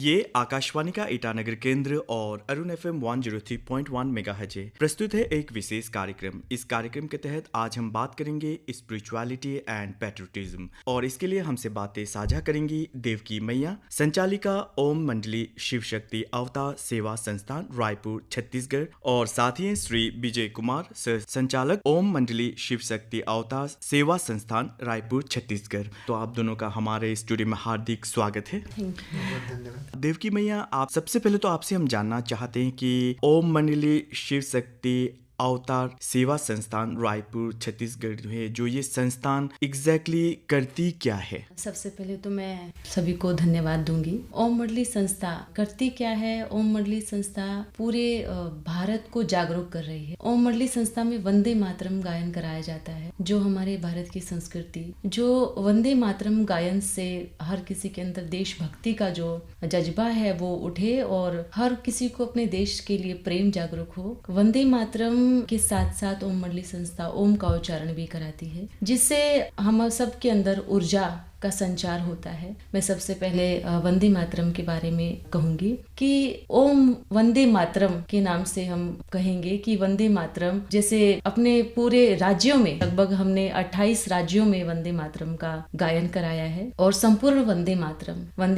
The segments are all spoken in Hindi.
ये आकाशवाणी का ईटानगर केंद्र और अरुण FM 103.1 मेगाहर्ट्ज है। प्रस्तुत है एक विशेष कार्यक्रम। इस कार्यक्रम के तहत आज हम बात करेंगे स्पिरिचुअलिटी एंड पैट्रियोटिज्म और इसके लिए हमसे बातें साझा करेंगी देवकी मैया, संचालिका ओम मंडली शिव शक्ति अवतार सेवा संस्थान रायपुर छत्तीसगढ़, और साथ ही श्री विजय कुमार सह संचालक ओम मंडली शिव शक्ति अवतार सेवा संस्थान रायपुर छत्तीसगढ़। तो आप दोनों का हमारे स्टूडियो में हार्दिक स्वागत है। धन्यवाद। देवकी मैया, आप सबसे पहले तो आपसे हम जानना चाहते हैं कि ओम मंडली शिव शक्ति अवतार सेवा संस्थान रायपुर छत्तीसगढ़ जो है, जो ये संस्थान एग्जैक्टली करती क्या है? सबसे पहले तो मैं सभी को धन्यवाद दूंगी। ओम मंडली संस्था करती क्या है? ओम मंडली संस्था पूरे भारत को जागरूक कर रही है। ओम मंडली संस्था में वंदे मातरम गायन कराया जाता है, जो हमारे भारत की संस्कृति, जो वंदे मातरम गायन से हर किसी के अंदर देशभक्ति का जो जज्बा है वो उठे और हर किसी को अपने देश के लिए प्रेम जागरूक हो। वंदे मातरम के साथ साथ ओम मंडली संस्था ओम का उच्चारण भी कराती है, जिससे हम सब के अंदर ऊर्जा का संचार होता है। मैं सबसे पहले वंदे मातरम के बारे में कहूंगी कि ओम वंदे मातरम के नाम से हम कहेंगे कि वंदे मातरम जैसे अपने पूरे राज्यों में, लगभग हमने 28 राज्यों में वंदे मातरम का गायन कराया है। और संपूर्ण वंदे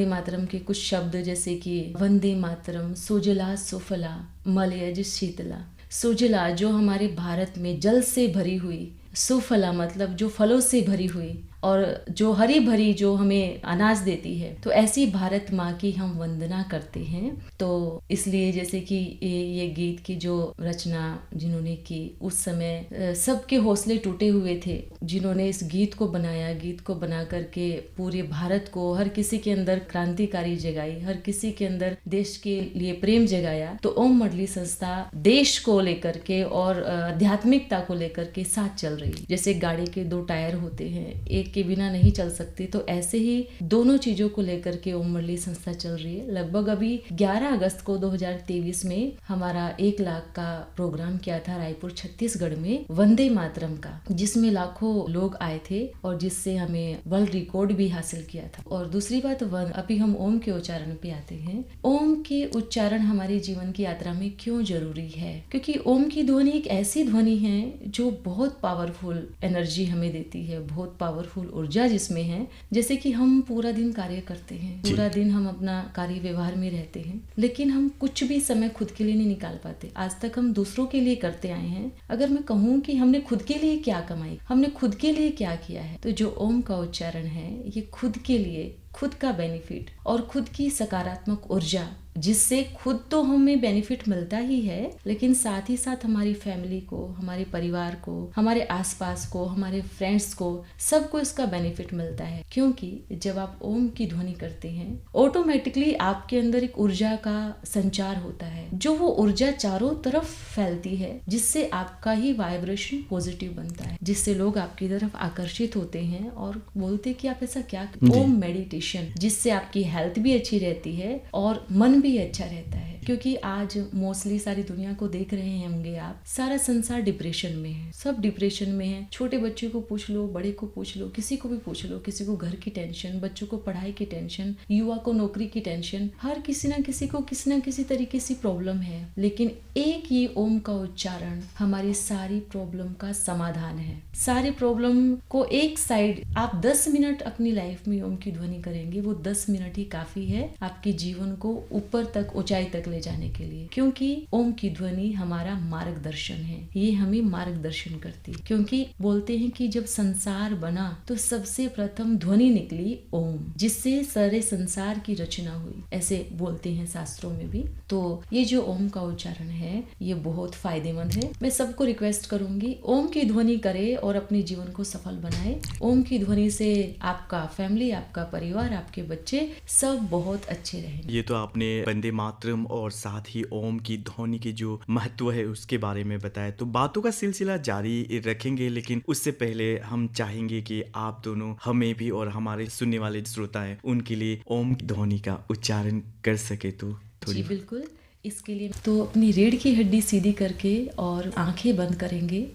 मातरम के कुछ शब्द जैसे कि वंदे मातरम सुजला सुफला मलयज शीतला। सुजला जो हमारे भारत में जल से भरी हुई, सुफला मतलब जो फलों से भरी हुई, और जो हरी भरी जो हमें अनाज देती है, तो ऐसी भारत माँ की हम वंदना करते हैं। तो इसलिए जैसे कि ये गीत की जो रचना जिन्होंने की, उस समय सबके हौसले टूटे हुए थे जिन्होंने इस गीत को बनाया। गीत को बना करके पूरे भारत को, हर किसी के अंदर क्रांतिकारी जगाई, हर किसी के अंदर देश के लिए प्रेम जगाया। तो ओम मंडली संस्था देश को लेकर के और आध्यात्मिकता को लेकर के साथ चल रही है। जैसे गाड़ी के दो टायर होते हैं, एक के बिना नहीं चल सकती, तो ऐसे ही दोनों चीजों को लेकर के ओम मंडली संस्था चल रही है। लगभग अभी 11 अगस्त को 2023 में हमारा 1 लाख का प्रोग्राम किया था रायपुर छत्तीसगढ़ में वंदे मातरम का, जिसमें लाखों लोग आए थे और जिससे हमें वर्ल्ड रिकॉर्ड भी हासिल किया था। और दूसरी बात, अभी हम ओम के उच्चारण पे आते हैं। ओम के उच्चारण हमारे जीवन की यात्रा में क्यों जरूरी है? क्योंकि ओम की ध्वनि एक ऐसी ध्वनि है जो बहुत पावरफुल एनर्जी हमें देती है, बहुत पावरफुल ऊर्जा जिसमें है। जैसे कि हम पूरा दिन कार्य करते हैं, पूरा दिन हम अपना कार्य व्यवहार में रहते हैं, लेकिन हम कुछ भी समय खुद के लिए नहीं निकाल पाते। आज तक हम दूसरों के लिए करते आए हैं। अगर मैं कहूँ कि हमने खुद के लिए क्या कमाई, हमने खुद के लिए क्या किया है, तो जो ओम का उच्चारण है ये खुद के लिए, खुद का बेनिफिट और खुद की सकारात्मक ऊर्जा, जिससे खुद तो हमें बेनिफिट मिलता ही है, लेकिन साथ ही साथ हमारी फैमिली को, हमारे परिवार को, हमारे आसपास को, हमारे फ्रेंड्स को, सबको इसका बेनिफिट मिलता है। क्योंकि जब आप ओम की ध्वनि करते हैं, ऑटोमेटिकली आपके अंदर एक ऊर्जा का संचार होता है, जो वो ऊर्जा चारों तरफ फैलती है, जिससे आपका ही वाइब्रेशन पॉजिटिव बनता है, जिससे लोग आपकी तरफ आकर्षित होते हैं और बोलते हैं कि आप ऐसा क्या। ओम मेडिटेशन, जिससे आपकी हेल्थ भी अच्छी रहती है और मन भी अच्छा रहता है। क्योंकि आज मोस्टली सारी दुनिया को देख रहे होंगे आप, सारा संसार डिप्रेशन में है, सब डिप्रेशन में है। छोटे बच्चे को पूछ लो, बड़े को पूछ लो, किसी को भी पूछ लो, किसी को घर की टेंशन, बच्चों को पढ़ाई की टेंशन, युवा को नौकरी की टेंशन, हर किसी ना किसी को किसी ना किसी तरीके से प्रॉब्लम है। लेकिन एक ही ओम का उच्चारण हमारी सारी प्रॉब्लम का समाधान है। सारी प्रॉब्लम को एक साइड आप 10 मिनट अपनी लाइफ में ओम की ध्वनि करेंगे, वो 10 मिनट ही काफी है आपके जीवन को ऊपर तक, ऊंचाई तक ले जाने के लिए। क्योंकि ओम की ध्वनि हमारा मार्गदर्शन है, ये हमें मार्गदर्शन करती है। क्योंकि बोलते हैं कि जब संसार बना तो सबसे प्रथम ध्वनि निकली ओम, जिससे सारे संसार की रचना हुई, ऐसे बोलते हैं शास्त्रों में भी। तो ये जो ओम का उच्चारण है ये बहुत फायदेमंद है। मैं सबको रिक्वेस्ट करूंगी, ओम की ध्वनि करे और अपने जीवन को सफल बनाए। ओम की ध्वनि से आपका फैमिली, आपका परिवार, आपके बच्चे सब बहुत अच्छे रहेंगे। ये तो आपने वंदे मातरम और साथ ही ओम की ध्वनि की जो महत्व है उसके बारे में बताया। तो बातों का सिलसिला जारी रखेंगे, लेकिन उससे पहले हम चाहेंगे कि आप दोनों हमें भी और हमारे सुनने वाले श्रोता हैं उनके लिए ओम की ध्वनि का उच्चारण कर सके तो थोड़ी। जी बिल्कुल। इसके लिए तो अपनी रीढ़ की हड्डी सीधी करके और आंखें बंद करेंगे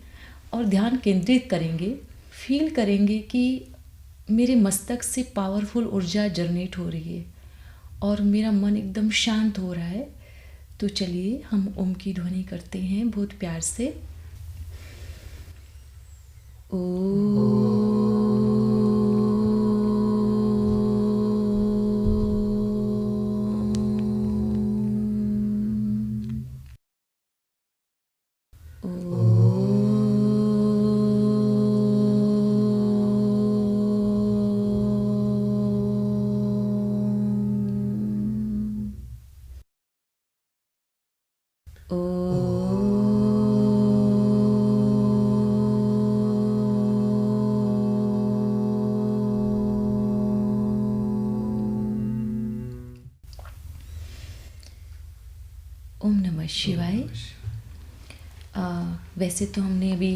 और ध्यान केंद्रित करेंगे। फील करेंगे कि मेरे मस्तक से पावरफुल ऊर्जा जनरेट हो रही है और मेरा मन एकदम शांत हो रहा है। तो चलिए हम ओम की ध्वनि करते हैं बहुत प्यार से। ओम नमः शिवाय। वैसे तो हमने अभी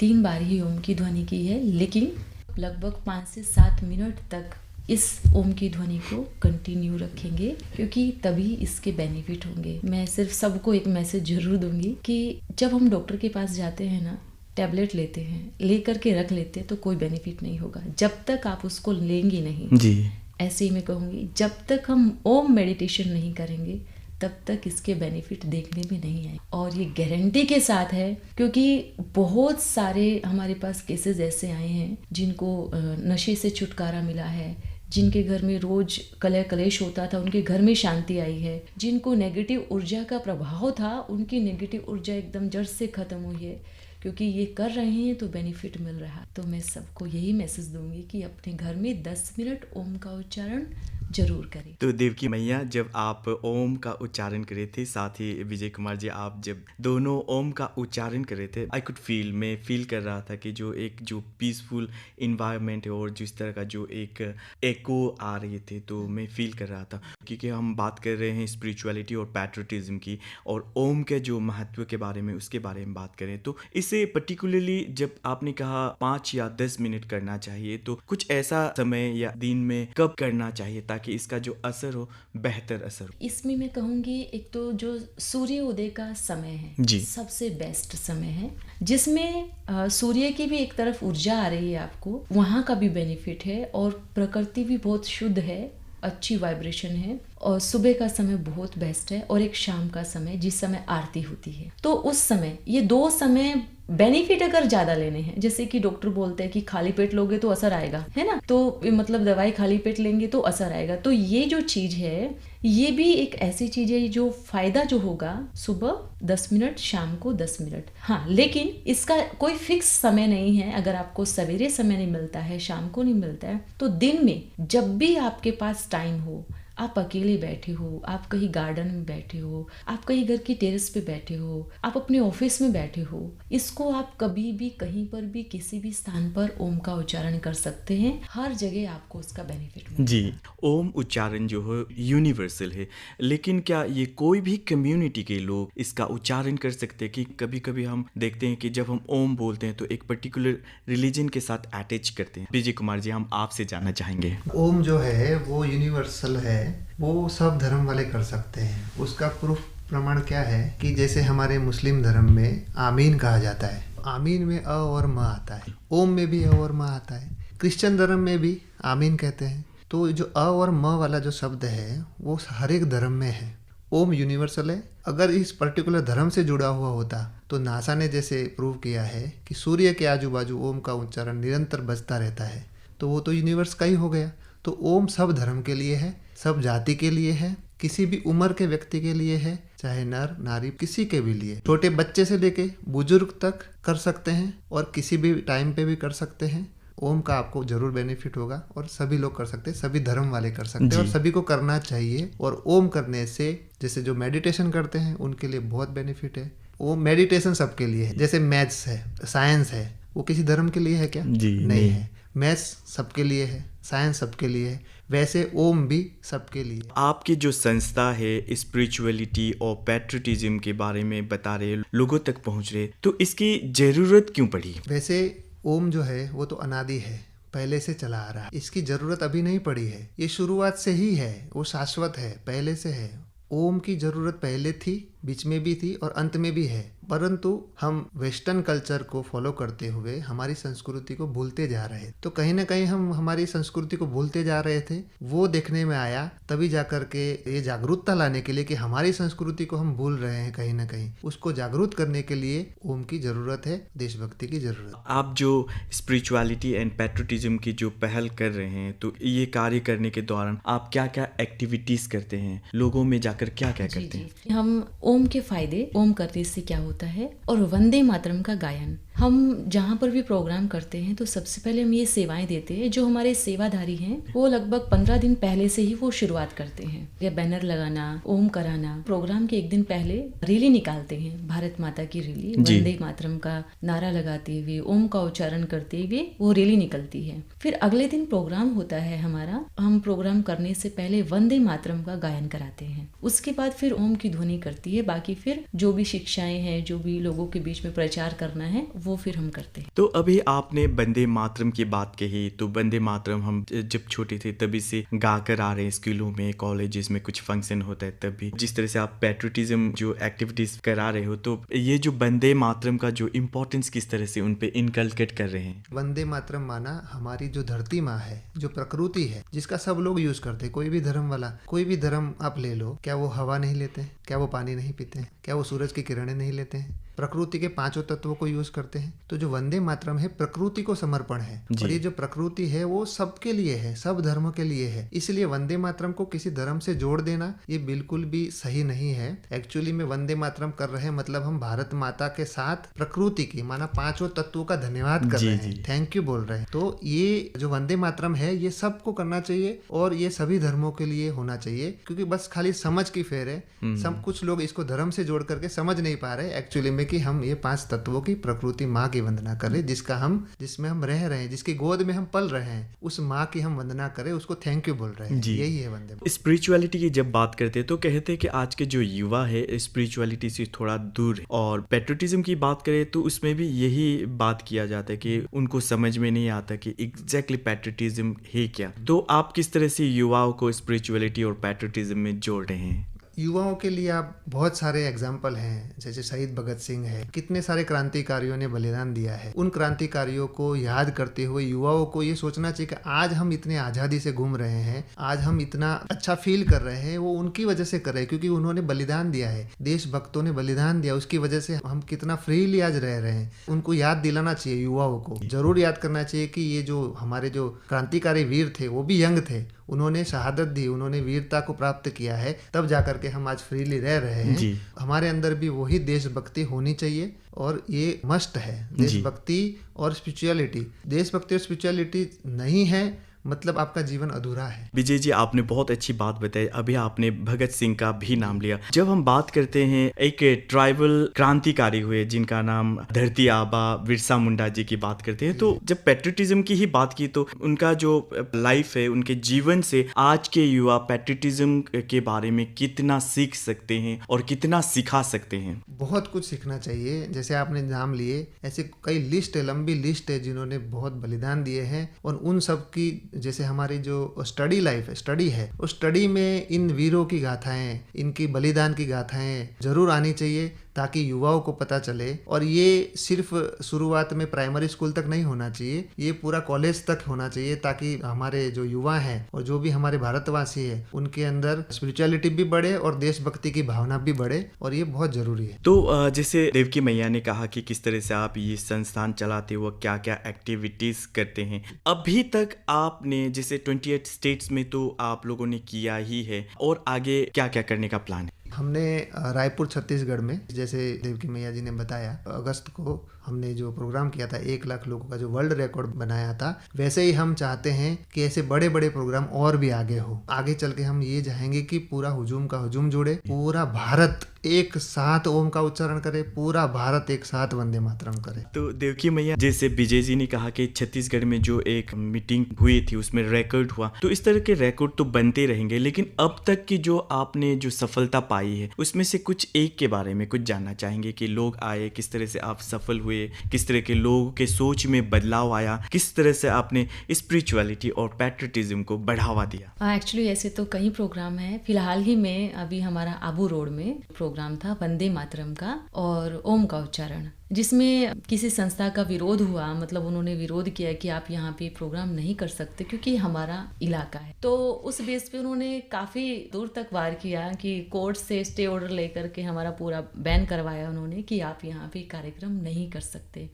3 बार ही ओम की ध्वनि की है, लेकिन लगभग 5 से 7 मिनट तक इस ओम की ध्वनि को कंटिन्यू रखेंगे, क्योंकि तभी इसके बेनिफिट होंगे। मैं सिर्फ सबको एक मैसेज जरूर दूंगी कि जब हम डॉक्टर के पास जाते हैं ना, टैबलेट लेते हैं, लेकर के रख लेते हैं, तो कोई बेनिफिट नहीं होगा जब तक आप उसको लेंगे नहीं जी। ऐसे ही मैं कहूँगी, जब तक हम ओम मेडिटेशन नहीं करेंगे तब तक इसके बेनिफिट देखने में नहीं आए। और ये गारंटी के साथ है, क्योंकि बहुत सारे हमारे पास केसेस ऐसे आए हैं जिनको नशे से छुटकारा मिला है, जिनके घर में रोज कलह कलेश होता था, उनके घर में शांति आई है। जिनको नेगेटिव ऊर्जा का प्रभाव था, उनकी नेगेटिव ऊर्जा एकदम जड़ से खत्म हुई है, क्योंकि ये कर रहे हैं तो बेनिफिट मिल रहा है। तो मैं सबको यही मैसेज दूंगी कि अपने घर में 10 मिनट ओम का उच्चारण जरूर करें। तो देवकी मैया, जब आप ओम का उच्चारण करे थे, साथ ही विजय कुमार जी आप जब दोनों ओम का उच्चारण करे थे, आई कुड फील, मैं फील कर रहा था कि जो पीसफुल इन्वायरमेंट है और जिस तरह का जो एक एको आ रही थे, तो मैं फील कर रहा था। क्योंकि हम बात कर रहे हैं स्पिरिचुअलिटी और पैट्रियटिज्म की, और ओम के जो महत्व के बारे में, उसके बारे में बात करें, तो इसे पर्टिकुलरली जब आपने कहा 5 या 10 मिनट करना चाहिए, तो कुछ ऐसा समय या दिन में कब करना चाहिए ताकि इसका जो असर हो, बेहतर असर हो? इसमें मैं कहूँगी, एक तो जो सूर्योदय का समय है जी, सबसे बेस्ट समय है, जिसमें सूर्य की भी एक तरफ ऊर्जा आ रही है आपको, वहाँ का भी बेनिफिट है, और प्रकृति भी बहुत शुद्ध है, अच्छी वाइब्रेशन है, और सुबह का समय बहुत बेस्ट है, और एक शाम का समय जिस समय आरती होती है। तो उस समय, ये 2 समय बेनिफिट अगर ज्यादा लेने हैं, जैसे कि डॉक्टर बोलते हैं कि खाली पेट लोगे तो असर आएगा, है ना, तो मतलब दवाई खाली पेट लेंगे तो असर आएगा। तो ये जो चीज है, ये भी एक ऐसी चीज है जो फायदा जो होगा, सुबह 10 मिनट, शाम को 10 मिनट। हाँ, लेकिन इसका कोई फिक्स समय नहीं है। अगर आपको सवेरे समय नहीं मिलता है, शाम को नहीं मिलता है, तो दिन में जब भी आपके पास टाइम हो, आप अकेले बैठे हो, आप कहीं गार्डन में बैठे हो, आप कहीं घर की टेरेस पे बैठे हो, आप अपने ऑफिस में बैठे हो, इसको आप कभी भी, कहीं पर भी, किसी भी स्थान पर ओम का उच्चारण कर सकते हैं। हर जगह आपको उसका बेनिफिट मिलेगा जी। ओम उच्चारण जो है यूनिवर्सल है, लेकिन क्या ये कोई भी कम्युनिटी के लोग इसका उच्चारण कर सकते हैं? कि कभी कभी हम देखते हैं कि जब हम ओम बोलते हैं तो एक पर्टिकुलर रिलीजन के साथ अटैच करते हैं। विजय कुमार जी, हम आपसे जानना चाहेंगे। ओम जो है वो यूनिवर्सल है, वो सब धर्म वाले कर सकते हैं। उसका प्रूफ प्रमाण क्या है कि जैसे हमारे मुस्लिम धर्म में आमीन कहा जाता है, आमीन में अ और म आता है, ओम में भी अ और म आता है। क्रिश्चियन धर्म में भी आमीन कहते हैं। तो जो अ और म वाला जो शब्द है वो हर एक धर्म में है। ओम यूनिवर्सल है। अगर इस पर्टिकुलर धर्म से जुड़ा हुआ होता तो नासा ने जैसे प्रूव किया है कि सूर्य के आजू बाजू ओम का उच्चारण निरंतर बजता रहता है, तो वो तो यूनिवर्स का ही हो गया। तो ओम सब धर्म के लिए है, सब जाति के लिए है, किसी भी उम्र के व्यक्ति के लिए है, चाहे नर नारी किसी के भी लिए, छोटे बच्चे से लेके बुजुर्ग तक कर सकते हैं, और किसी भी टाइम पे भी कर सकते हैं। ओम का आपको जरूर बेनिफिट होगा, और सभी लोग कर सकते हैं, सभी धर्म वाले कर सकते हैं, और सभी को करना चाहिए। और ओम करने से, जैसे जो मेडिटेशन करते हैं उनके लिए बहुत बेनिफिट है। ओम मेडिटेशन सबके लिए है। जैसे मैथ्स है, साइंस है, वो किसी धर्म के लिए है क्या? जी नहीं है। मैथ्स सबके लिए है, साइंस सबके लिए है, वैसे ओम भी सबके लिए। आपकी जो संस्था है स्पिरिचुअलिटी और पैट्रियटिज्म के बारे में बता रहे, लोगों तक पहुंच रहे, तो इसकी जरूरत क्यों पड़ी? वैसे ओम जो है वो तो अनादि है, पहले से चला आ रहा है। इसकी जरूरत अभी नहीं पड़ी है, ये शुरुआत से ही है, वो शाश्वत है, पहले से है। ओम की जरूरत पहले थी बीच में भी थी और अंत में भी है, परंतु हम वेस्टर्न कल्चर को फॉलो करते हुए हमारी संस्कृति को भूलते जा रहे। तो कहीं ना कहीं हम हमारी संस्कृति को भूलते जा रहे थे, वो देखने में आया। तभी जाकर के ये जागरूकता लाने के लिए कि हमारी संस्कृति को हम भूल रहे हैं, कहीं ना कहीं उसको जागरूक करने के लिए ओम की जरूरत है, देशभक्ति की जरूरत। आप जो स्पिरिचुअलिटी एंड पैट्रियोटिज्म की जो पहल कर रहे हैं, तो ये कार्य करने के दौरान आप क्या क्या एक्टिविटीज करते हैं, लोगों में जाकर क्या क्या करते हैं? हम ओम के फायदे, ओम करने से क्या होता है, और वंदे मातरम का गायन हम जहाँ पर भी प्रोग्राम करते हैं तो सबसे पहले हम ये सेवाएं देते हैं। जो हमारे सेवाधारी हैं वो लगभग 15 दिन पहले से ही वो शुरुआत करते हैं, या बैनर लगाना, ओम कराना। प्रोग्राम के एक दिन पहले रैली निकालते हैं, भारत माता की रैली, वंदे मातरम का नारा लगाते हुए, ओम का उच्चारण करते हुए वो रैली निकलती है। फिर अगले दिन प्रोग्राम होता है हमारा। हम प्रोग्राम करने से पहले वंदे मातरम का गायन कराते हैं, उसके बाद फिर ओम की ध्वनि करती है। बाकी फिर जो भी शिक्षाएं हैं, जो भी लोगों के बीच में प्रचार करना है, वो फिर हम करते हैं। तो अभी आपने वंदे मातरम की बात कही, तो वंदे मातरम हम जब छोटे थे तभी से गा कर आ रहे हैं, स्कूलों में, कॉलेजेस में कुछ फंक्शन होता है तब भी। जिस तरह से आप पैट्रियोटिज्म जो एक्टिविटीज करा रहे हो, तो ये जो वंदे मातरम का जो इम्पोर्टेंस किस तरह से उन पे इनकलकेट कर रहे हैं? वंदे मातरम माना हमारी जो धरती माँ है, जो प्रकृति है, जिसका सब लोग यूज करते हैं। कोई भी धर्म वाला, कोई भी धर्म आप ले लो, क्या वो हवा नहीं लेते हैं? क्या वो पानी नहीं पीते हैं? क्या वो सूरज की किरणें नहीं लेते हैं? प्रकृति के 5 तत्वों को यूज करते हैं। तो जो वंदे मातरम है, प्रकृति को समर्पण है, और ये जो प्रकृति है वो सबके लिए है, सब धर्मों के लिए है। इसलिए वंदे मातरम को किसी धर्म से जोड़ देना ये बिल्कुल भी सही नहीं है। एक्चुअली में वंदे मातरम कर रहे हैं मतलब हम भारत माता के साथ प्रकृति की, माना 5 तत्वों का धन्यवाद कर रहे हैं, थैंक यू बोल रहे हैं। तो ये जो वंदे मातरम है ये सबको करना चाहिए, और ये सभी धर्मों के लिए होना चाहिए, क्योंकि बस खाली समझ की फेर है। सब कुछ लोग इसको धर्म से जोड़ करके समझ नहीं पा रहे एक्चुअली में कि हम ये 5 तत्वों की प्रकृति माँ की वंदना करें, जिसमें हम रह रहे हैं, जिसकी गोद में हम पल रहे हैं, उस माँ की हम वंदना करें, उसको थैंक यू बोल रहे हैं। यही है वंदे। स्पिरिचुअलिटी की जब बात करते हैं तो कहते हैं कि आज के जो युवा है स्पिरिचुअलिटी से थोड़ा दूर है, और पैट्रियोटिज्म की बात करें तो उसमें भी यही बात किया जाता है कि उनको समझ में नहीं आता कि एग्जैक्टली पैट्रियोटिज्म है क्या। तो आप किस तरह से युवाओं को स्पिरिचुअलिटी और पैट्रियोटिज्म में जोड़ रहे हैं? युवाओं के लिए आप बहुत सारे एग्जाम्पल हैं, जैसे शहीद भगत सिंह है, कितने सारे क्रांतिकारियों ने बलिदान दिया है। उन क्रांतिकारियों को याद करते हुए युवाओं को ये सोचना चाहिए कि आज हम इतने आज़ादी से घूम रहे हैं, आज हम इतना अच्छा फील कर रहे हैं, वो उनकी वजह से कर रहे हैं, क्योंकि उन्होंने बलिदान दिया है, देशभक्तों ने बलिदान दिया, उसकी वजह से हम कितना फ्रीली आज रह रहे हैं। उनको याद दिलाना चाहिए, युवाओं को जरूर याद करना चाहिए कि ये जो हमारे जो क्रांतिकारी वीर थे वो भी यंग थे, उन्होंने शहादत दी, उन्होंने वीरता को प्राप्त किया है, तब जाकर के हम आज फ्रीली रह रहे हैं। हमारे अंदर भी वही देशभक्ति होनी चाहिए, और ये मस्ट है। देशभक्ति और स्पिरिचुअलिटी, देशभक्ति और स्पिरिचुअलिटी नहीं है मतलब आपका जीवन अधूरा है। विजय जी, आपने बहुत अच्छी बात बताई। अभी आपने भगत सिंह का भी नाम लिया। जब हम बात करते हैं एक ट्राइबल क्रांतिकारी हुए जिनका नाम धरती आबा बिरसा मुंडा जी की बात करते हैं, तो जब पैट्रियोटिज्म की ही बात की तो उनका जो लाइफ है, उनके जीवन से आज के युवा पैट्रियोटिज्म के बारे में कितना सीख सकते हैं और कितना सिखा सकते हैं? बहुत कुछ सीखना चाहिए। जैसे आपने नाम लिए, ऐसे कई लिस्ट है, लंबी लिस्ट है जिन्होंने बहुत बलिदान दिए हैं, और उन सब की, जैसे हमारी जो स्टडी लाइफ है, स्टडी है, उस स्टडी में इन वीरों की गाथाएं, इनकी बलिदान की गाथाएं जरूर आनी चाहिए, ताकि युवाओं को पता चले। और ये सिर्फ शुरुआत में प्राइमरी स्कूल तक नहीं होना चाहिए, ये पूरा कॉलेज तक होना चाहिए, ताकि हमारे जो युवा हैं और जो भी हमारे भारतवासी है उनके अंदर स्पिरिचुअलिटी भी बढ़े और देशभक्ति की भावना भी बढ़े, और ये बहुत जरूरी है। तो जैसे देवकी मैया ने कहा कि किस तरह से आप ये संस्थान चलाते हो, क्या क्या एक्टिविटीज करते हैं, अभी तक आपने जैसे 28 स्टेट्स में तो आप लोगों ने किया ही है, और आगे क्या क्या करने का प्लान है? हमने रायपुर छत्तीसगढ़ में, जैसे देवकी मैया जी ने बताया, अगस्त को हमने जो प्रोग्राम किया था 1 लाख लोगों का जो वर्ल्ड रिकॉर्ड बनाया था, वैसे ही हम चाहते हैं कि ऐसे बड़े बड़े प्रोग्राम और भी आगे हो। आगे चल के हम ये चाहेंगे कि पूरा हुजूम का हुजूम जुड़े, पूरा भारत एक साथ ओम का उच्चारण करे, पूरा भारत एक साथ वंदे मातरम करे। तो देवकी मैया, जैसे विजय जी ने कहा कि छत्तीसगढ़ में जो एक मीटिंग हुई थी उसमें रिकॉर्ड हुआ, तो इस तरह के रिकॉर्ड तो बनते रहेंगे, लेकिन अब तक की जो आपने जो सफलता पाई है उसमें से कुछ एक के बारे में कुछ जानना चाहेंगे कि लोग आए, किस तरह से आप सफल हुए, किस तरह के लोगों के सोच में बदलाव आया, किस तरह से आपने स्पिरिचुअलिटी और पैट्रियोटिज्म को बढ़ावा दिया? एक्चुअली ऐसे तो कई प्रोग्राम हैं। फिलहाल ही में अभी हमारा आबू रोड में प्रोग्राम प्रोग्राम था वंदे मातरम का और ओम का उच्चारण, जिसमें किसी संस्था का विरोध हुआ। मतलब उन्होंने विरोध किया कि आप यहाँ पे प्रोग्राम नहीं कर सकते क्योंकि हमारा इलाका है। तो उस बेस पे उन्होंने काफ़ी दूर तक वार किया कि कोर्ट से स्टे ऑर्डर लेकर के हमारा पूरा बैन करवाया उन्होंने कि आप यहाँ पे कार्यक्रम नहीं कर सकते।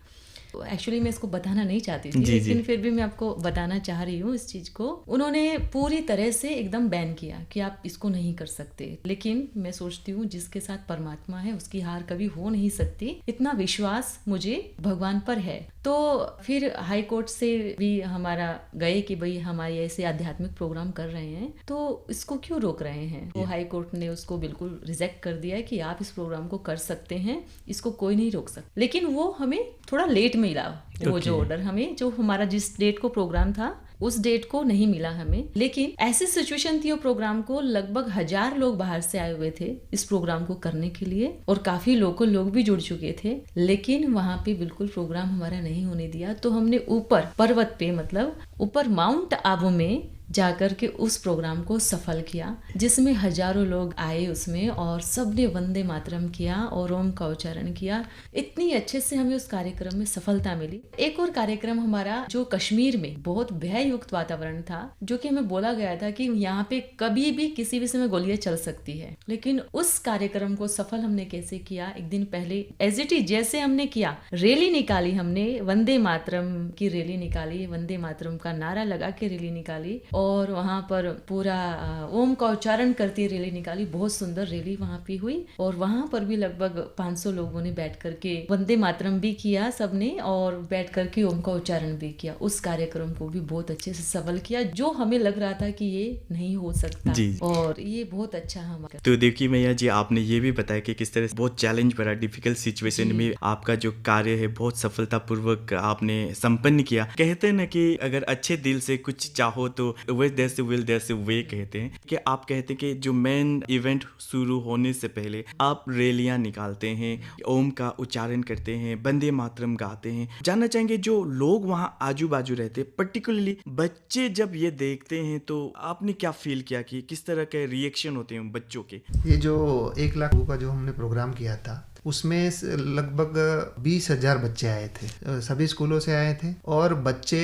तो एक्चुअली मैं इसको बताना नहीं चाहती थी, लेकिन फिर भी मैं आपको बताना चाह रही हूँ इस चीज़ को। उन्होंने पूरी तरह से एकदम बैन किया कि आप इसको नहीं कर सकते। लेकिन मैं सोचती हूँ जिसके साथ परमात्मा है उसकी हार कभी हो नहीं सकती, इतना विश्वास मुझे भगवान पर है। तो फिर हाई कोर्ट से भी हमारा गए कि भाई हमारे ऐसे आध्यात्मिक प्रोग्राम कर रहे हैं तो इसको क्यों रोक रहे हैं। तो हाई कोर्ट ने उसको बिल्कुल रिजेक्ट कर दिया कि आप इस प्रोग्राम को कर सकते हैं, इसको कोई नहीं रोक सकता। लेकिन वो हमें थोड़ा लेट मिला वो जो ऑर्डर, हमें जो हमारा जिस डेट को प्रोग्राम था उस डेट को नहीं मिला हमें। लेकिन ऐसी सिचुएशन थी वो प्रोग्राम को लगभग 1000 लोग बाहर से आए हुए थे इस प्रोग्राम को करने के लिए और काफी लोकल लोग भी जुड़ चुके थे। लेकिन वहाँ पे बिल्कुल प्रोग्राम हमारा नहीं होने दिया। तो हमने ऊपर पर्वत पे, मतलब ऊपर माउंट आबू में जाकर के उस प्रोग्राम को सफल किया, जिसमें हजारों लोग आए उसमें और सबने वंदे मातरम किया और ओम का उच्चारण किया। इतनी अच्छे से हमें उस कार्यक्रम में सफलता मिली। एक और कार्यक्रम हमारा जो कश्मीर में बहुत भययुक्त वातावरण था, जो कि हमें बोला गया था कि यहाँ पे कभी भी किसी भी समय गोलियां चल सकती है। लेकिन उस कार्यक्रम को सफल हमने कैसे किया, एक दिन पहले एज इट इज जैसे हमने किया, रैली निकाली हमने, वंदे मातरम की रैली निकाली, वंदे मातरम का नारा लगा के रैली निकाली और वहाँ पर पूरा ओम का उच्चारण करती रैली निकाली। बहुत सुंदर रैली वहाँ पे हुई और वहाँ पर भी लगभग 500 लोगों ने बैठ करके वंदे मातरम भी किया सबने और बैठ करके ओम का उच्चारण भी किया। उस कार्यक्रम को भी बहुत अच्छे से सफल किया, जो हमें लग रहा था कि ये नहीं हो सकता और ये बहुत अच्छा हमारा। तो देखिए मैया जी, आपने ये भी बताया कि किस तरह से बहुत चैलेंज भरा डिफिकल्ट सिचुएशन में आपका जो कार्य है बहुत सफलतापूर्वक आपने संपन्न किया। कहते हैं ना कि अगर अच्छे दिल से कुछ चाहो तो वे कहते हैं कि आप कहते हैं कि जो मेन इवेंट शुरू होने से पहले आप रैलियां निकालते हैं, ओम का उच्चारण करते हैं, वंदे मातरम गाते हैं। जानना चाहेंगे जो लोग वहाँ आजू बाजू रहते हैं, पर्टिकुलरली बच्चे जब ये देखते हैं तो आपने क्या फील किया कि किस तरह के रिएक्शन होते हैं बच्चों के? ये जो 1 लाख का जो हमने प्रोग्राम किया था उसमें लगभग 20,000 बच्चे आए थे, सभी स्कूलों से आए थे। और बच्चे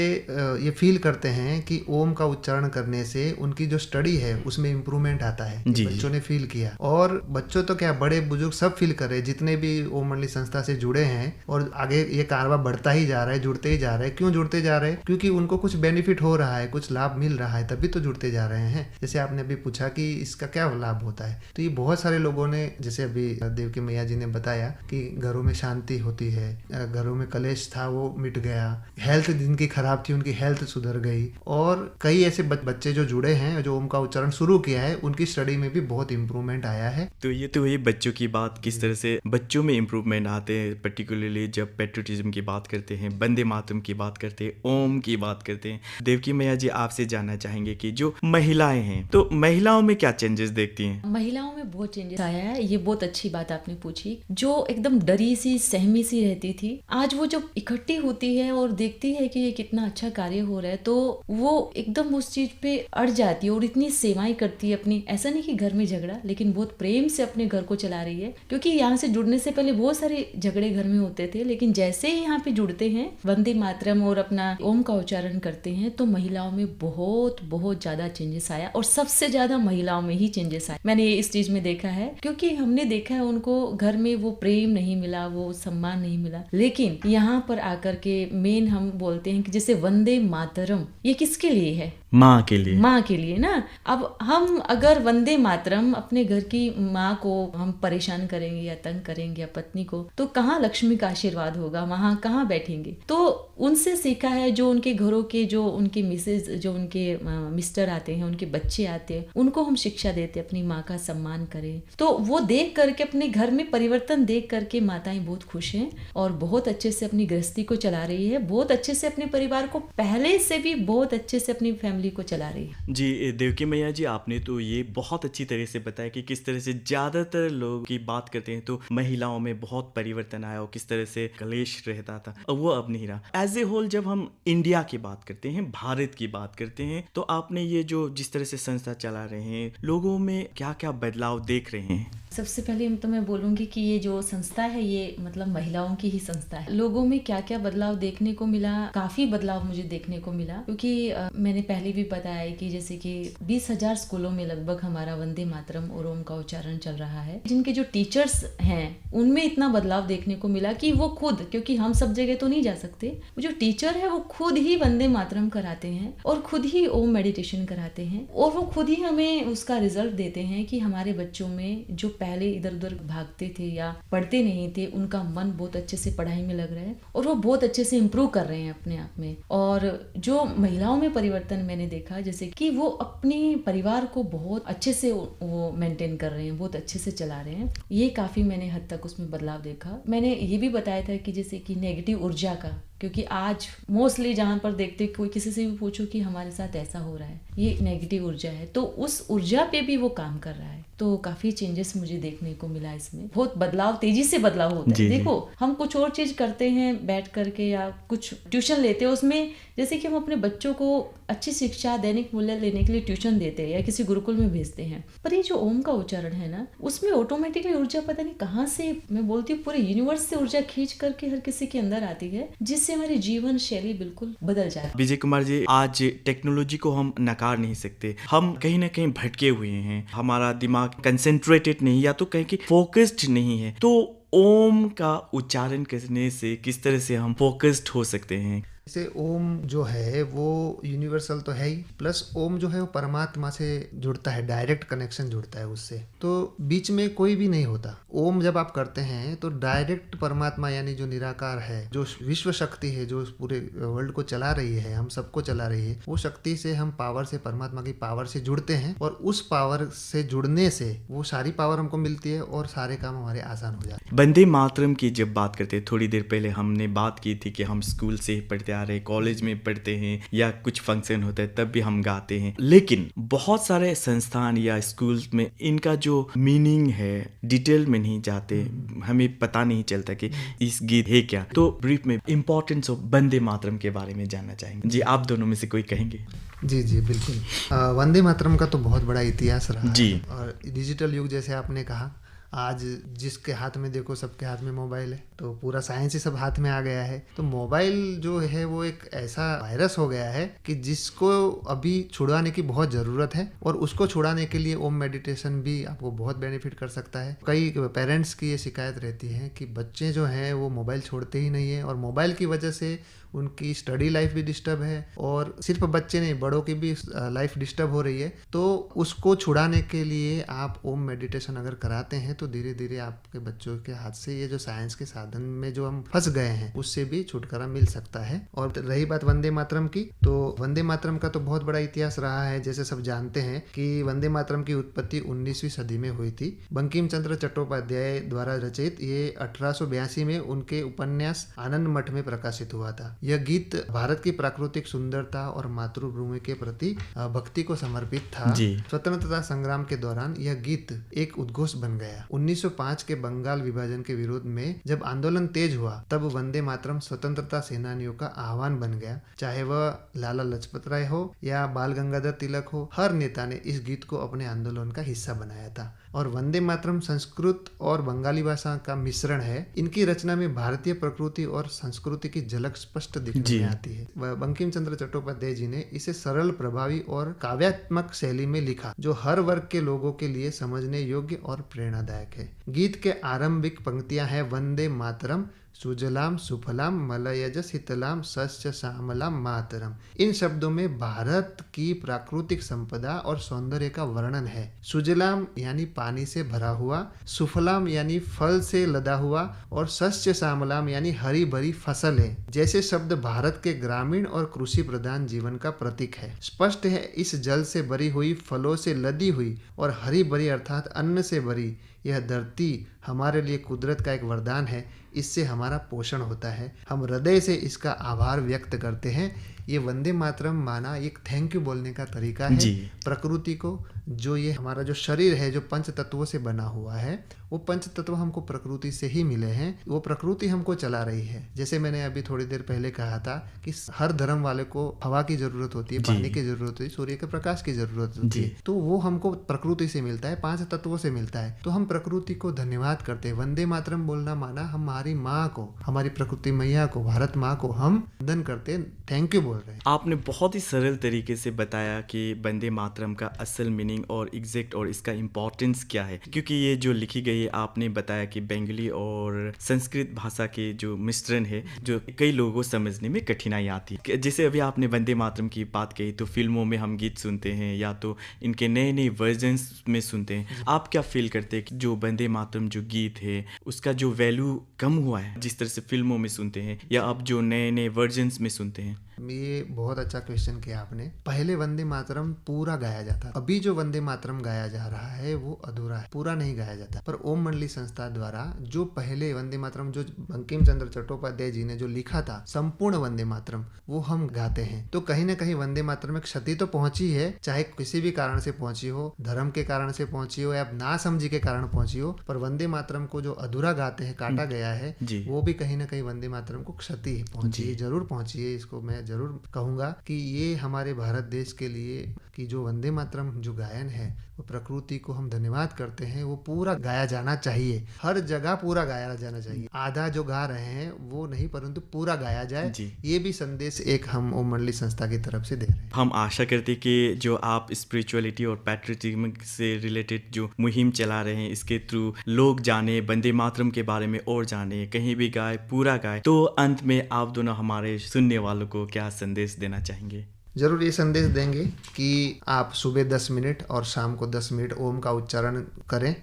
ये फील करते हैं कि ओम का उच्चारण करने से उनकी जो स्टडी है उसमें इम्प्रूवमेंट आता है। बच्चों ने फील किया और बच्चों तो क्या बड़े बुजुर्ग सब फील कर रहे हैं, जितने भी ओम मंडली संस्था से जुड़े हैं। और आगे ये कारवा बढ़ता ही जा रहा है, जुड़ते ही जा रहे हैं। क्यों जुड़ते जा रहे हैं? क्योंकि उनको कुछ बेनिफिट हो रहा है, कुछ लाभ मिल रहा है, तभी तो जुड़ते जा रहे हैं। जैसे आपने अभी पूछा कि इसका क्या लाभ होता है, तो ये बहुत सारे लोगों ने, जैसे अभी देवकी मैया जी ने बताया कि घरों में शांति होती है, घरों में कलेश था वो मिट गया, हेल्थ जिनकी खराब थी उनकी हेल्थ सुधर गई। और कई ऐसे बच्चे जो जुड़े हैं, जो ओम का उच्चारण शुरू किया है, उनकी स्टडी में भी बहुत इम्प्रूवमेंट आया है। तो ये बच्चों की बात, किस तरह से बच्चों में इम्प्रूवमेंट आते हैं, पर्टिकुलरली जब पेट्रियोटिज्म की बात करते हैं, वंदे मातरम की बात करते हैं, ओम की बात करते हैं। देवकी मैया जी, आपसे जानना चाहेंगे कि जो महिलाएं हैं, तो महिलाओं में क्या चेंजेस देखती हैं? महिलाओं में बहुत चेंजेस आया है। ये बहुत अच्छी बात आपने पूछी। जो एकदम डरी सी सहमी सी रहती थी, आज वो जब इकट्ठी होती है और देखती है कि ये कितना अच्छा कार्य हो रहा है, तो वो एकदम उस चीज पे अड़ जाती है और इतनी सेवाएं करती है अपनी। ऐसा नहीं कि घर में झगड़ा, लेकिन बहुत प्रेम से अपने घर को चला रही है। क्योंकि यहाँ से जुड़ने से पहले बहुत सारे झगड़े घर में होते थे, लेकिन जैसे ही यहाँ पे जुड़ते हैं, वंदे मातरम और अपना ओम का उच्चारण करते हैं, तो महिलाओं में बहुत बहुत ज्यादा चेंजेस आया। और सबसे ज्यादा महिलाओं में ही चेंजेस आया, मैंने इस चीज में देखा है। क्योंकि हमने देखा है उनको घर में वो प्रेम नहीं मिला, वो सम्मान नहीं मिला। लेकिन यहाँ पर आकर के मेन हम बोलते हैं कि जैसे वंदे मातरम, ये किसके लिए है? माँ के लिए। माँ के लिए ना। अब हम अगर वंदे मातरम अपने घर की माँ को हम परेशान करेंगे या तंग करेंगे या पत्नी को, तो कहाँ लक्ष्मी का आशीर्वाद होगा, वहाँ कहाँ बैठेंगे? तो उनसे सीखा है, जो उनके घरों के, जो उनके मिसेज, जो उनके मिस्टर आते हैं, उनके बच्चे आते हैं, उनको हम शिक्षा देते अपनी माँ का सम्मान करें। तो वो देख करके, अपने घर में परिवर्तन देख करके माताएं बहुत खुश हैं और बहुत अच्छे से अपनी गृहस्थी को चला रही है, बहुत अच्छे से अपने परिवार को, पहले से भी बहुत अच्छे से अपनी फैमिली को चला रही है। जी देवकी मैया जी, आपने तो ये बहुत अच्छी तरह से बताया कि किस तरह से ज्यादातर लोग की बात करते हैं तो महिलाओं में बहुत परिवर्तन आया और किस तरह से कलेश रहता था, वो अब नहीं रहा। एज ए होल जब हम इंडिया की बात करते हैं, भारत की बात करते हैं, तो आपने ये जो जिस तरह से संस्था चला रहे हैं, लोगों में क्या क्या बदलाव देख रहे हैं? सबसे पहले तो मैं बोलूँगी कि ये जो संस्था है ये मतलब महिलाओं की ही संस्था है। लोगों में क्या क्या बदलाव देखने को मिला, काफ़ी बदलाव मुझे देखने को मिला, क्योंकि मैंने पहले भी बताया कि जैसे कि 20,000 स्कूलों में लगभग हमारा वंदे मातरम और ओम का उच्चारण चल रहा है। जिनके जो टीचर्स हैं उनमें इतना बदलाव देखने को मिला कि वो खुद, क्योंकि हम सब जगह तो नहीं जा सकते, वो जो टीचर है वो खुद ही वंदे मातरम कराते हैं और खुद ही ओम मेडिटेशन कराते हैं और वो खुद ही हमें उसका रिजल्ट देते हैं कि हमारे बच्चों में जो पहले इधर उधर भागते थे या पढ़ते नहीं थे, उनका मन बहुत अच्छे से पढ़ाई में लग रहा है और वो बहुत अच्छे से इम्प्रूव कर रहे हैं अपने आप में। और जो महिलाओं में परिवर्तन मैंने देखा, जैसे कि वो अपने परिवार को बहुत अच्छे से वो मेंटेन कर रहे हैं, बहुत अच्छे से चला रहे हैं, ये काफ़ी मैंने हद तक उसमें बदलाव देखा। मैंने ये भी बताया था कि जैसे कि नेगेटिव ऊर्जा का, क्योंकि आज मोस्टली जहाँ पर देखते कोई किसी से भी पूछो कि हमारे साथ ऐसा हो रहा है, ये नेगेटिव ऊर्जा है, तो उस ऊर्जा पे भी वो काम कर रहा है। तो काफ़ी चेंजेस मुझे देखने को मिला इसमें, बहुत बदलाव, तेजी से बदलाव होता है। देखो हम कुछ और चीज़ करते हैं बैठ करके या कुछ ट्यूशन लेते हैं, उसमें जैसे कि हम अपने बच्चों को अच्छी शिक्षा दैनिक मूल्य लेने के लिए ट्यूशन देते हैं या किसी गुरुकुल में भेजते हैं, पर ये जो ओम का उच्चारण है ना, उसमें ऑटोमेटिकली ऊर्जा पता नहीं कहाँ से, मैं बोलती हूँ पूरे यूनिवर्स से ऊर्जा खींच करके हर किसी के अंदर आती है, जिससे हमारी जीवन शैली बिल्कुल बदल जाती है। विजय कुमार जी, आज टेक्नोलॉजी को हम नकार नहीं सकते, हम कहीं ना कहीं भटके हुए हैं, हमारा दिमाग कंसेंट्रेटेड नहीं या तो कहीं कि फोकस्ड नहीं है। तो ओम का उच्चारण करने से किस तरह से हम फोकस्ड हो सकते हैं? जैसे ओम जो है वो यूनिवर्सल तो है ही, प्लस ओम जो है वो परमात्मा से जुड़ता है, डायरेक्ट कनेक्शन जुड़ता है उससे, तो बीच में कोई भी नहीं होता। ओम जब आप करते हैं तो डायरेक्ट परमात्मा यानी जो निराकार है, जो विश्व शक्ति है, जो पूरे वर्ल्ड को चला रही है, हम सबको चला रही है, वो शक्ति से हम पावर से, परमात्मा की पावर से जुड़ते हैं और उस पावर से जुड़ने से वो सारी पावर हमको मिलती है और सारे काम हमारे आसान हो जाते हैं। वंदे मातरम की जब बात करते हैं, थोड़ी देर पहले हमने बात की थी कि हम स्कूल से ही पढ़ते आ रहे, कॉलेज में पढ़ते हैं या कुछ फंक्शन होता है तब भी हम गाते हैं, लेकिन बहुत सारे संस्थान या स्कूल में इनका जो मीनिंग है डिटेल में नहीं जाते, हमें पता नहीं चलता कि इस गीत है क्या। तो ब्रीफ में इम्पोर्टेंस ऑफ वंदे मातरम के बारे में जानना चाहेंगे जी, आप दोनों में से कोई कहेंगे? जी जी बिल्कुल। वंदे मातरम का तो बहुत बड़ा इतिहास रहा जी। है और डिजिटल युग जैसे आपने कहा, आज जिसके हाथ में देखो सबके हाथ में मोबाइल है, तो पूरा साइंस ही सब हाथ में आ गया है। तो मोबाइल जो है वो एक ऐसा वायरस हो गया है कि जिसको अभी छुड़ाने की बहुत ज़रूरत है और उसको छुड़ाने के लिए ओम मेडिटेशन भी आपको बहुत बेनिफिट कर सकता है। कई पेरेंट्स की ये शिकायत रहती है कि बच्चे जो हैं वो मोबाइल छोड़ते ही नहीं है और मोबाइल की वजह से उनकी स्टडी लाइफ भी डिस्टर्ब है और सिर्फ बच्चे नहीं, बड़ों की भी लाइफ डिस्टर्ब हो रही है। तो उसको छुड़ाने के लिए आप ओम मेडिटेशन अगर कराते हैं तो धीरे धीरे आपके बच्चों के हाथ से ये जो साइंस के साधन में जो हम फंस गए हैं उससे भी छुटकारा मिल सकता है। और रही बात वंदे मातरम की, तो वंदे मातरम का तो बहुत बड़ा इतिहास रहा है। जैसे सब जानते हैं कि वंदे मातरम की उत्पत्ति 19वीं सदी में हुई थी, बंकिम चंद्र चट्टोपाध्याय द्वारा रचित। ये 1882 में उनके उपन्यास आनंद मठ में प्रकाशित हुआ था। यह गीत भारत की प्राकृतिक सुंदरता और मातृभूमि के प्रति भक्ति को समर्पित था। स्वतंत्रता संग्राम के दौरान यह गीत एक उद्घोष बन गया। 1905 के बंगाल विभाजन के विरोध में जब आंदोलन तेज हुआ तब वंदे मातरम स्वतंत्रता सेनानियों का आह्वान बन गया। चाहे वह लाला लाजपत राय हो या बाल गंगाधर तिलक हो, हर नेता ने इस गीत को अपने आंदोलन का हिस्सा बनाया था। और वंदे मातरम संस्कृत और बंगाली भाषा का मिश्रण है। इनकी रचना में भारतीय प्रकृति और संस्कृति की झलक स्पष्ट दिखने में आती है। बंकिम चंद्र चट्टोपाध्याय जी ने इसे सरल, प्रभावी और काव्यात्मक शैली में लिखा जो हर वर्ग के लोगों के लिए समझने योग्य और प्रेरणादायक है। गीत के आरंभिक पंक्तियां हैं वंदे मातरम सुजलाम सुफलाम मलयज शीतलाम सस्य श्यामलाम मातरम। इन शब्दों में भारत की प्राकृतिक संपदा और सौंदर्य का वर्णन है। सुजलाम यानी पानी से भरा हुआ, सुफलाम यानी फल से लदा हुआ और सस्य श्यामलाम यानी हरी भरी फसलें जैसे शब्द भारत के ग्रामीण और कृषि प्रधान जीवन का प्रतीक है। स्पष्ट है इस जल से भरी हुई, फलों से लदी हुई और हरी भरी अर्थात अन्न से भरी यह धरती हमारे लिए कुदरत का एक वरदान है। इससे हमारा पोषण होता है। हम हृदय से इसका आभार व्यक्त करते हैं। ये वंदे मातरम माना एक थैंक यू बोलने का तरीका है जी। प्रकृति को। जो ये हमारा जो शरीर है जो पंच तत्वों से बना हुआ है, वो पंच तत्व हमको प्रकृति से ही मिले हैं, वो प्रकृति हमको चला रही है। जैसे मैंने अभी थोड़ी देर पहले कहा था कि हर धर्म वाले को हवा की जरूरत होती है, पानी की जरूरत होती है, सूर्य के प्रकाश की जरूरत होती है, तो वो हमको प्रकृति से मिलता है, पांच तत्वों से मिलता है। तो हम प्रकृति को धन्यवाद करते हैं। वंदे मातरम बोलना माना हमारी माँ को, हमारी प्रकृति मैया को, भारत माँ को हम वंदन करते हैं, थैंक यू बोल रहे हैं। आपने बहुत ही सरल तरीके से बताया कि वंदे मातरम का असल मीनिंग और एग्जैक्ट और इसका इम्पोर्टेंस क्या है, क्योंकि ये जो लिखी गई है, आपने बताया कि बंगाली और संस्कृत भाषा के जो मिश्रण है, जो कई लोगों को समझने में कठिनाई आती है। जैसे अभी आपने वंदे मातरम की बात कही, तो फिल्मों में हम गीत सुनते हैं या तो इनके नए नए वर्जन्स में सुनते हैं। आप क्या फील करते हैं कि जो वंदे मातरम जो गीत है उसका जो वैल्यू कम हुआ है जिस तरह से फिल्मों में सुनते हैं, या अब जो नए नए वर्जन्स में सुनते हैं? ये बहुत अच्छा क्वेश्चन किया आपने। पहले वंदे मातरम पूरा गाया जाता, अभी जो वंदे मातरम गाया जा रहा है वो अधूरा है, पूरा नहीं गाया जाता। पर ओम मंडली संस्था द्वारा जो पहले वंदे मातरम जो बंकिम चंद्र चट्टोपाध्याय जी ने जो लिखा था, संपूर्ण वंदे मातरम, वो हम गाते हैं। तो कहीं ना कहीं वंदे मातरम में क्षति तो पहुंची है, चाहे किसी भी कारण से पहुंची हो, धर्म के कारण से पहुंची हो या ना समझी के कारण पहुंची हो, पर वंदे मातरम को जो अधूरा गाते हैं, काटा गया है, वो भी कहीं ना कहीं वंदे मातरम को क्षति पहुंची है, जरूर पहुंची है। इसको मैं जरूर कहूंगा कि ये हमारे भारत देश के लिए कि जो वंदे मातरम जो गायन है वो प्रकृति को हम धन्यवाद करते हैं, वो पूरा गाया जाना चाहिए, हर जगह पूरा गाया जाना चाहिए। आधा जो गा रहे हैं वो नहीं, परंतु पूरा गाया जाए, ये भी संदेश एक हम ओम मंडली संस्था की तरफ से दे रहे हैं। हम आशा करते हैं कि जो आप स्पिरिचुअलिटी और पैट्रियटिज्म से रिलेटेड जो मुहिम चला रहे हैं, इसके थ्रू लोग जाने, वंदे मातरम के बारे में और जाने, कहीं भी गाए, पूरा गाए। तो अंत में आप दोनों हमारे सुनने वालों को क्या संदेश देना चाहेंगे? जरूर ये संदेश देंगे कि आप सुबह 10 मिनट और शाम को 10 मिनट ओम का उच्चारण करें।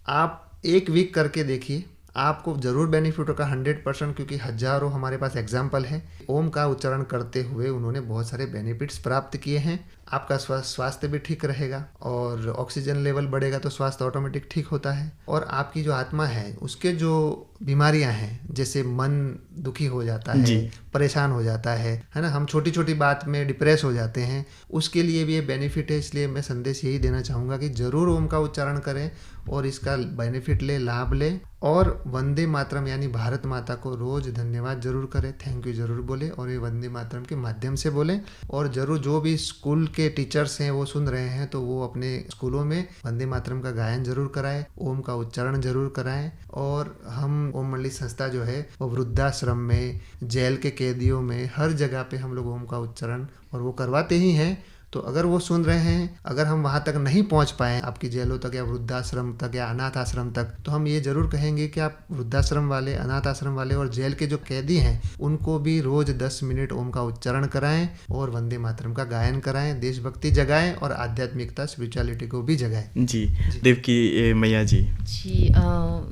आप एक वीक करके देखिए, आपको जरूर बेनिफिट होगा 100%, क्योंकि हजारों हमारे पास एग्जाम्पल है। ओम का उच्चारण करते हुए उन्होंने बहुत सारे बेनिफिट्स प्राप्त किए हैं। आपका स्वास्थ्य भी ठीक रहेगा और ऑक्सीजन लेवल बढ़ेगा तो स्वास्थ्य ऑटोमेटिक ठीक होता है। और आपकी जो आत्मा है उसके जो बीमारियां हैं, जैसे मन दुखी हो जाता है, परेशान हो जाता है ना, हम छोटी छोटी बात में डिप्रेस हो जाते हैं, उसके लिए भी ये बेनिफिट है। इसलिए मैं संदेश यही देना चाहूँगा कि जरूर ओम का उच्चारण करें और इसका बेनिफिट ले, लाभ ले, और वंदे मातरम यानी भारत माता को रोज धन्यवाद जरूर करें, थैंक यू जरूर बोले, और ये वंदे मातरम के माध्यम से बोले। और जरूर जो भी स्कूल के टीचर्स हैं वो सुन रहे हैं तो वो अपने स्कूलों में वंदे मातरम का गायन जरूर कराएं, ओम का उच्चारण जरूर कराएं। और हम ओम मंडली संस्था जो है वो वृद्धाश्रम में, जेल के कैदियों में, हर जगह पे हम लोग ओम का उच्चारण और वो करवाते ही हैं। तो अगर वो सुन रहे हैं, अगर हम वहाँ तक नहीं पहुँच पाए, आपकी जेलों तक या वृद्धाश्रम तक या अनाथ आश्रम तक, तो हम ये जरूर कहेंगे कि आप वृद्धाश्रम वाले, अनाथ आश्रम वाले और जेल के जो कैदी हैं उनको भी रोज 10 मिनट ओम का उच्चारण कराएं और वंदे मातरम का गायन कराएं, देशभक्ति जगाएं और आध्यात्मिकता, स्पिरिचुअलिटी को भी जगाएं। जी देवकी मैया जी।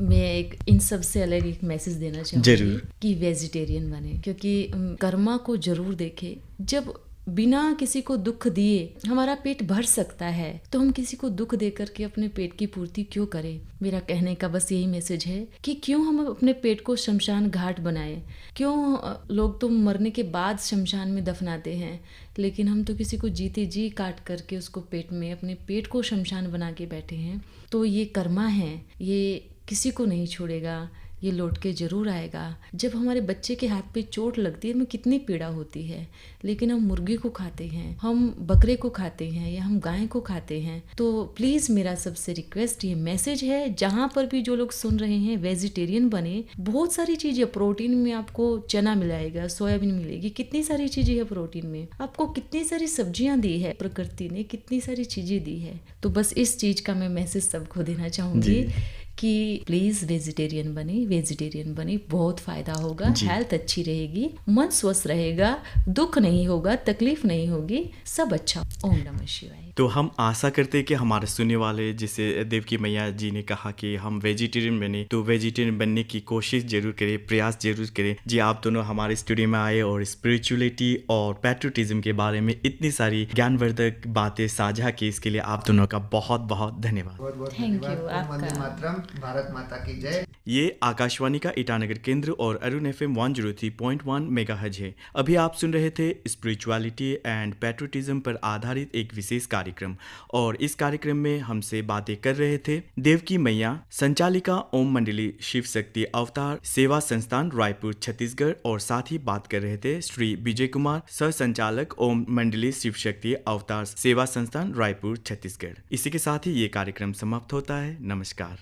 मैं एक इन सब से अलग एक मैसेज देना चाहूँगी कि वेजिटेरियन बने, क्योंकि कर्मा को जरूर देखें। जब बिना किसी को दुख दिए हमारा पेट भर सकता है तो हम किसी को दुख दे करके अपने पेट की पूर्ति क्यों करें? मेरा कहने का बस यही मैसेज है कि क्यों हम अपने पेट को शमशान घाट बनाएं? क्यों लोग तो मरने के बाद शमशान में दफनाते हैं, लेकिन हम तो किसी को जीते जी काट करके उसको पेट में, अपने पेट को शमशान बना के बैठे हैं। तो ये कर्मा है, ये किसी को नहीं छोड़ेगा, ये लौट के ज़रूर आएगा। जब हमारे बच्चे के हाथ पे चोट लगती है हमें कितनी पीड़ा होती है, लेकिन हम मुर्गी को खाते हैं, हम बकरे को खाते हैं या हम गाय को खाते हैं। तो प्लीज़ मेरा सबसे रिक्वेस्ट, ये मैसेज है, जहाँ पर भी जो लोग सुन रहे हैं वेजिटेरियन बने। बहुत सारी चीज़ें, प्रोटीन में आपको चना मिलाएगा, सोयाबीन मिलेगी, कितनी सारी चीज़ें है प्रोटीन में, आपको कितनी सारी सब्जियाँ दी है प्रकृति ने, कितनी सारी चीज़ें दी है। तो बस इस चीज़ का मैं मैसेज सबको देना चाहूँगी कि प्लीज़ वेजिटेरियन बने, बहुत फ़ायदा होगा, हेल्थ अच्छी रहेगी, मन स्वस्थ रहेगा, दुख नहीं होगा, तकलीफ नहीं होगी, सब अच्छा। ओम नमः शिवाय। तो हम आशा करते हैं कि हमारे सुनने वाले, जिसे देवकी मैया जी ने कहा कि हम वेजिटेरियन बने, तो वेजिटेरियन बनने की कोशिश जरूर करें, प्रयास जरूर करें। जी, आप दोनों हमारे स्टूडियो में आए और स्पिरिचुअलिटी और पैट्रियोटिज्म के बारे में इतनी सारी ज्ञानवर्धक बातें साझा की, इसके लिए आप दोनों का बहुत बहुत धन्यवाद। बहुत बहुत Thank धन्यवाद। you, ओम वंदे आपका। मातरम, भारत माता की जय। ये आकाशवाणी का ईटानगर केंद्र और अरुण FM 103.1 मेगाहर्ट्ज है। अभी आप सुन रहे थे स्पिरिचुअलिटी एंड पैट्रियोटिज्म पर आधारित एक विशेष कार्यक्रम, और इस कार्यक्रम में हमसे बातें कर रहे थे देवकी मैया, संचालिका ओम मंडली शिव शक्ति अवतार सेवा संस्थान रायपुर छत्तीसगढ़, और साथ ही बात कर रहे थे श्री विजय कुमार, सह संचालक ओम मंडली शिव शक्ति अवतार सेवा संस्थान रायपुर छत्तीसगढ़। इसी के साथ ही ये कार्यक्रम समाप्त होता है। नमस्कार।